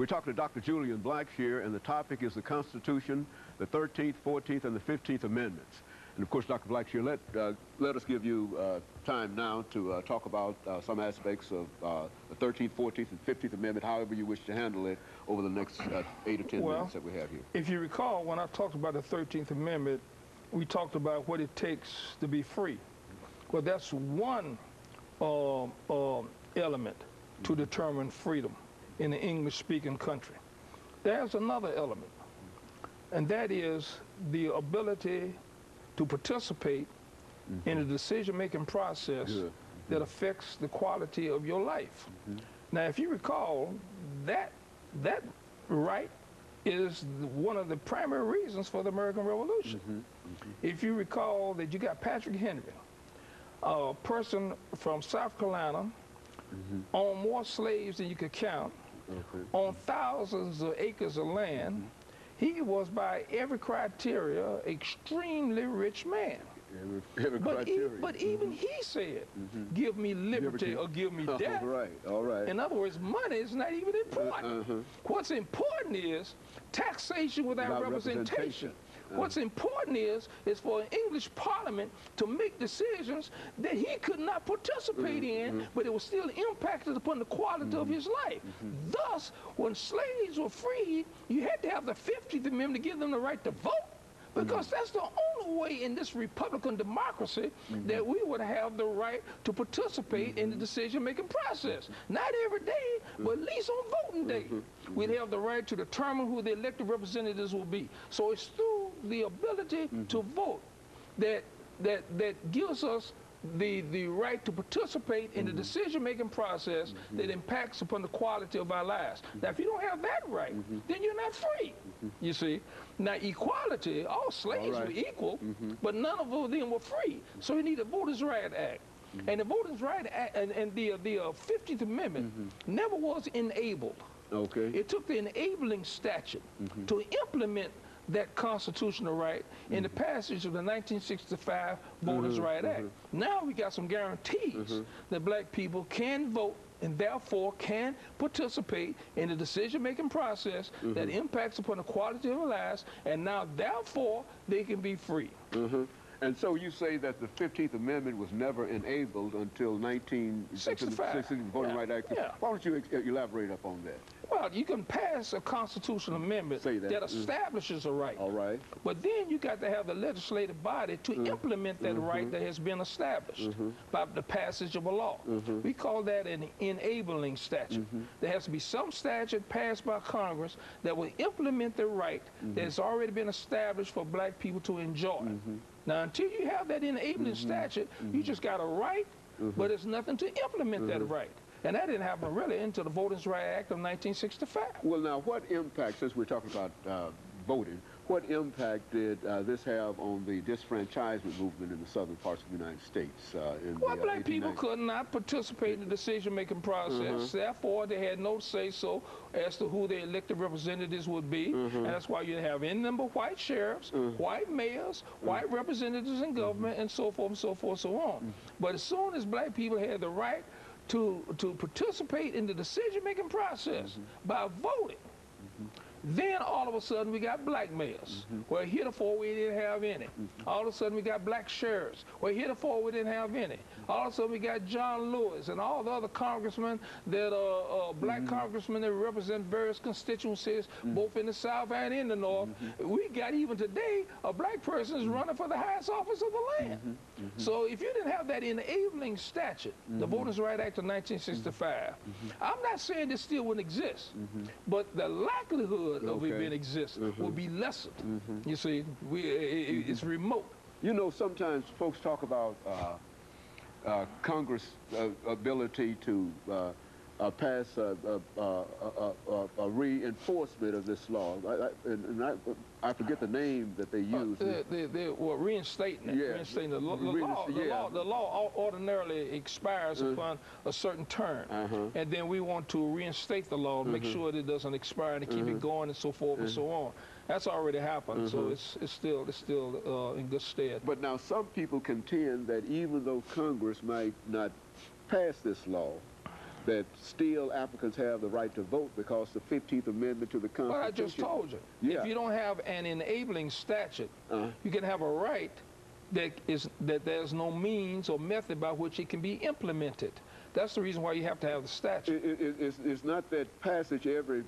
We're talking to Dr. Julian Blackshear, and the topic is the Constitution, the 13th, 14th, and the 15th Amendments. And of course, Dr. Blackshear, let us give you time now to talk about some aspects of the 13th, 14th, and 15th Amendment, however you wish to handle it over the next 8 or 10 minutes that we have here. If you recall, when I talked about the 13th Amendment, we talked about what it takes to be free. Well, that's one element to determine freedom in an English-speaking country. There's another element, and that is the ability to participate in a decision-making process that affects the quality of your life. Now, if you recall, that right is one of the primary reasons for the American Revolution. If you recall that you got Patrick Henry, a person from South Carolina, owned more slaves than you could count, on thousands of acres of land. He was, by every criteria, extremely rich man. But even he said, give me liberty or give me death. All right. In other words, money is not even important. What's important is taxation without representation. What's important is for an English parliament to make decisions that he could not participate in, but it was still impacted upon the quality of his life. Thus, when slaves were freed, you had to have the 15th Amendment to give them the right to vote, because that's the only way in this Republican democracy that we would have the right to participate in the decision-making process. Not every day, but at least on voting day. We'd have the right to determine who the elected representatives will be. So it's through the ability to vote that gives us the right to participate in the decision-making process that impacts upon the quality of our lives. Now, if you don't have that right, then you're not free, you see. Now, equality, all slaves were equal, but none of them were free. So you need a Voters' Right Act. And the Voters' Right Act and the 15th Amendment never was enabled. It took the enabling statute to implement that constitutional right in the passage of the 1965 Voters' Right Act. Now we got some guarantees that black people can vote and therefore can participate in the decision-making process that impacts upon the quality of their lives, and now therefore they can be free. And so you say that the 15th Amendment was never enabled until 1965, the Voting Rights Act. Why don't you elaborate upon that? Well, you can pass a constitutional amendment that establishes a right. But then you got to have the legislative body to implement that right that has been established by the passage of a law. We call that an enabling statute. There has to be some statute passed by Congress that will implement the right that has already been established for black people to enjoy. Now, until you have that enabling statute, you just got a right, but there's nothing to implement that right. And that didn't happen really until the Voters' Right Act of 1965. Well, now, what impact, since we're talking about voting, what impact did this have on the disfranchisement movement in the southern parts of the United States? Well, black people could not participate in the decision-making process. Therefore, they had no say-so as to who the elected representatives would be. And that's why you have in number white sheriffs, white mayors, white representatives in government, and so forth and so forth and so on. But as soon as black people had the right to participate in the decision-making process by voting, then all of a sudden we got black mayors, where heretofore we didn't have any. All of a sudden we got black sheriffs, where heretofore we didn't have any. All of a sudden we got John Lewis and all the other congressmen that are black congressmen that represent various constituencies, both in the South and in the North. We got, even today, a black person is running for the highest office of the land. So if you didn't have that enabling statute, the Voters' Right Act of 1965, I'm not saying this still wouldn't exist, but the likelihood of it being exist will be lessened. You see, it's remote. You know, sometimes folks talk about Congress' ability to pass a reinforcement of this law. I forget the name that they use. Well, reinstating it. Reinstating the law. The law ordinarily expires upon a certain term, and then we want to reinstate the law, make sure that it doesn't expire, and to keep it going, and so forth and so on. That's already happened, so it's still in good stead. But now some people contend that even though Congress might not pass this law, that still applicants have the right to vote because the 15th Amendment to the Constitution. Well, I just told you. Yeah. If you don't have an enabling statute, you can have a right that there's no means or method by which it can be implemented. That's the reason why you have to have the statute. It's not that passage every